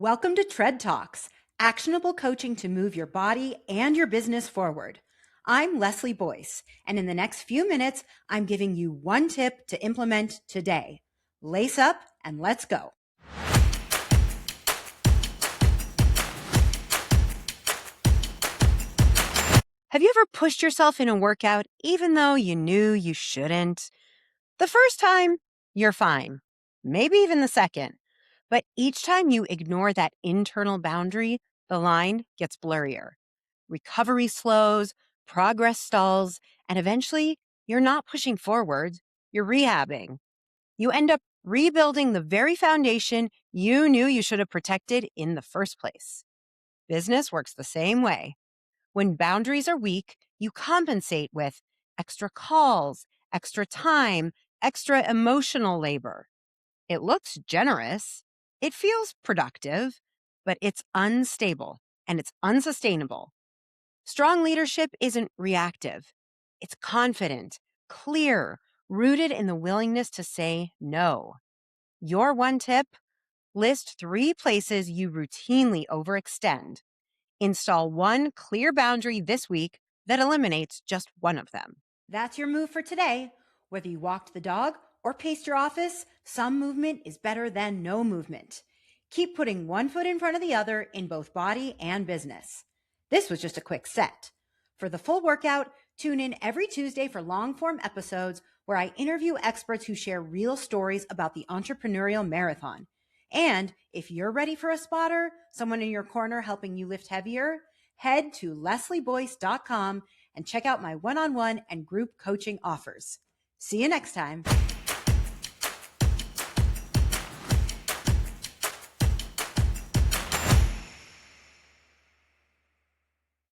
Welcome to Tread Talks, actionable coaching to move your body and your business forward. I'm Leslie Boyce, and in the next few minutes, I'm giving you one tip to implement today. Lace up and let's go. Have you ever pushed yourself in a workout even though you knew you shouldn't? The first time, you're fine. Maybe even the second. But each time you ignore that internal boundary, the line gets blurrier. Recovery slows, progress stalls, and eventually you're not pushing forward, you're rehabbing. You end up rebuilding the very foundation you knew you should have protected in the first place. Business works the same way. When boundaries are weak, you compensate with extra calls, extra time, extra emotional labor. It looks generous, it feels productive, but it's unstable and it's unsustainable. Strong leadership isn't reactive. It's confident, clear, rooted in the willingness to say no. Your one tip: list 3 places you routinely overextend. Install one clear boundary this week that eliminates just one of them. That's your move for today. Whether you walked the dog or paced your office, some movement is better than no movement. Keep putting one foot in front of the other in both body and business. This was just a quick set. For the full workout, tune in every Tuesday for long-form episodes where I interview experts who share real stories about the entrepreneurial marathon. And if you're ready for a spotter, someone in your corner helping you lift heavier, head to leslieboyce.com and check out my one-on-one and group coaching offers. See you next time.